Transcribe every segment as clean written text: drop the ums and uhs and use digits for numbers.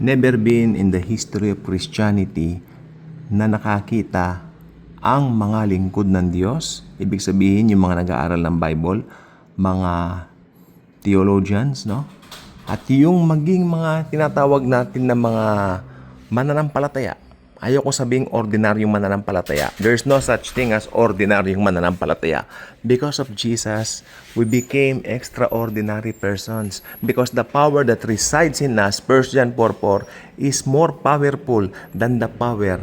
Never been in the history of Christianity na nakakita ang mga lingkod ng Diyos. Ibig sabihin, yung mga nag-aaral ng Bible, mga theologians, no? At yung maging mga tinatawag natin na mga mananampalataya. Ayoko sabing ordinaryong mananampalataya. There's no such thing as ordinaryong mananampalataya. Because of Jesus, we became extraordinary persons. Because the power that resides in us, 1 John 4:4, is more powerful than the power,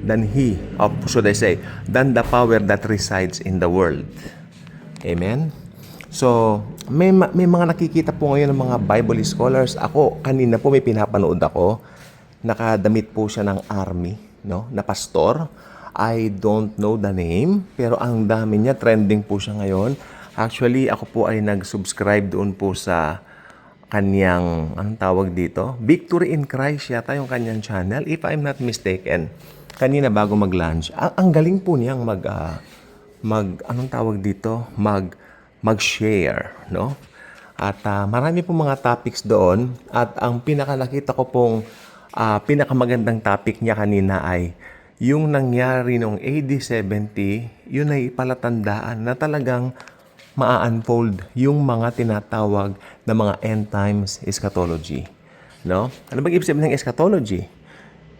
than the power that resides in the world. Amen? So, may mga nakikita po ngayon ng mga Bible scholars. Ako, kanina po may pinapanood ako. Nakadamit po siya ng army, no? Na pastor. I don't know the name, pero ang dami niya, trending po siya ngayon. Actually, ako po ay nag-subscribe doon po sa kanyang, anong tawag dito? Victory in Christ yata yung kanyang channel, if I'm not mistaken. Kanina bago mag-lunch, ang galing po niyang anong tawag dito? Mag-share, no? At marami pong mga topics doon. At ang nakita ko pong pinakamagandang topic niya kanina ay yung nangyari noong AD 70, yun ay palatandaan na talagang ma-unfold yung mga tinatawag na mga end times eschatology. No? Ano ba ibig sabihin ng eschatology?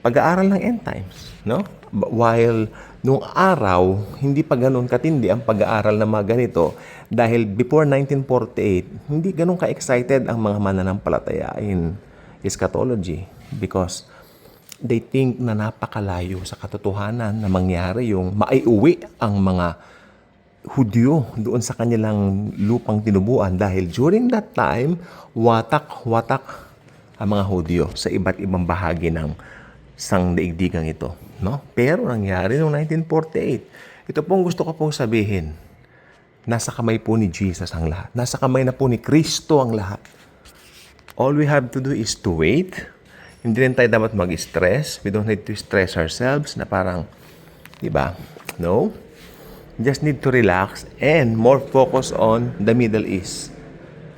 Pag-aaral ng end times. No? While nung araw, hindi pa ganun katindi ang pag-aaral ng mga ganito dahil before 1948, hindi ganun ka-excited ang mga mananampalataya in eschatology because they think na napakalayo sa katotohanan na mangyari yung maiuwi ang mga Hudyo doon sa kanilang lupang tinubuan dahil during that time, watak-watak ang mga Hudyo sa iba't ibang bahagi ng sangdaigdigang ito. No? Pero nangyari noong 1948. Ito pong gusto ko pong sabihin. Nasa kamay po ni Jesus ang lahat. Nasa kamay na po ni Kristo ang lahat. All we have to do is to wait. Hindi rin tayo dapat mag-stress. We don't need to stress ourselves na parang, di ba? No? Just need to relax and more focus on the Middle East.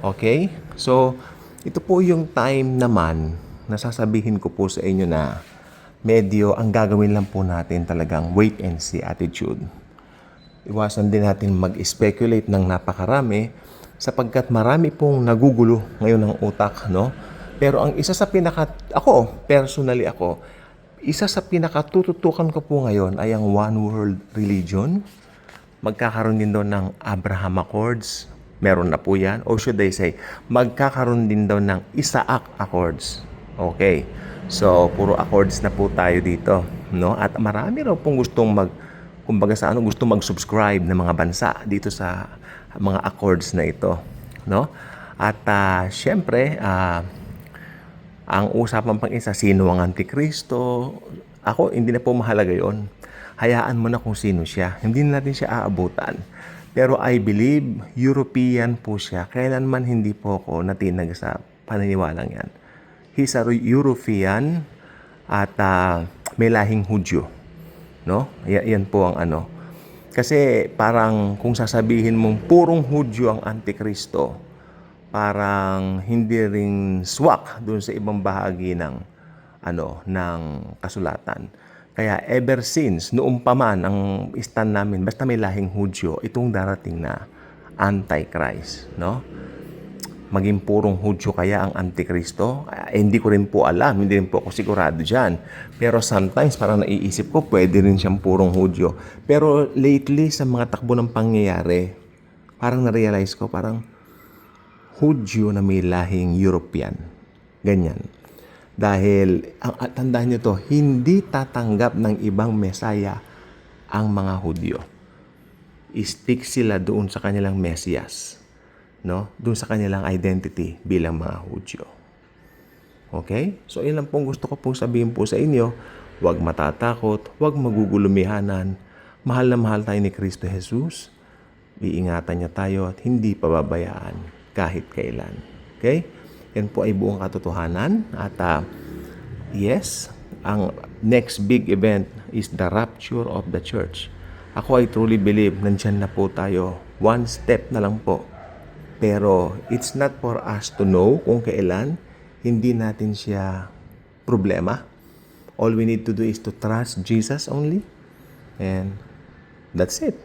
Okay? So, ito po yung time naman na sasabihin ko po sa inyo na medyo ang gagawin lang po natin talagang wait and see attitude. Iwasan din natin mag-speculate ng napakarami sapagkat marami pong nagugulo ngayon ng utak, no? Pero ang isa sa isa sa pinakatututukan ko po ngayon ay ang one world religion. Magkakaroon din doon ng Abraham Accords. Meron na po yan. Or should I say, magkakaroon din doon ng Isaac Accords. Okay. So, puro accords na po tayo dito, no? At marami raw pong gustong gustong mag-subscribe ng mga bansa dito sa mga accords na ito, no? At syempre, ang usapan pang isa, sino ang Antikristo? Ako, hindi na po mahalaga yon. Hayaan mo na kung sino siya. Hindi na natin siya aabutan. Pero I believe, European po siya. Kailanman hindi po ako natinag sa paniniwalang yan. He's a European at may lahing Hudyo. No? Yan po ang ano. Kasi parang kung sasabihin mong purong Hudyo ang Antikristo, parang hindi ring swak doon sa ibang bahagi ng kasulatan. Kaya ever since noong pa man ang stand namin basta may lahing Hudyo, itong darating na Antichrist, no? Maging purong Hudyo kaya ang Antikristo? Hindi ko rin po alam, hindi rin po ako sigurado diyan. Pero sometimes parang naiisip ko pwede rin siyang purong Hudyo. Pero lately sa mga takbo ng pangyayari, parang na-realize ko parang Hudyo na may lahing European. Ganyan. Dahil, tandaan nyo to, hindi tatanggap ng ibang Mesaya ang mga Hudyo. Stick sila doon sa kanilang Mesiyas. No? Doon sa kanilang identity bilang mga Hudyo. Okay? So, yun lang pong gusto ko pong sabihin po sa inyo. Huwag matatakot, huwag magugulumihanan. Mahal na mahal tayo ni Kristo Jesus. Iingatan niya tayo at hindi pababayaan kahit kailan. Okay? Yan po ay buong katotohanan. At yes, ang next big event is the rapture of the church. Ako ay truly believe, nandyan na po tayo. One step na lang po. Pero it's not for us to know kung kailan. Hindi natin siya problema. All we need to do is to trust Jesus only. And that's it.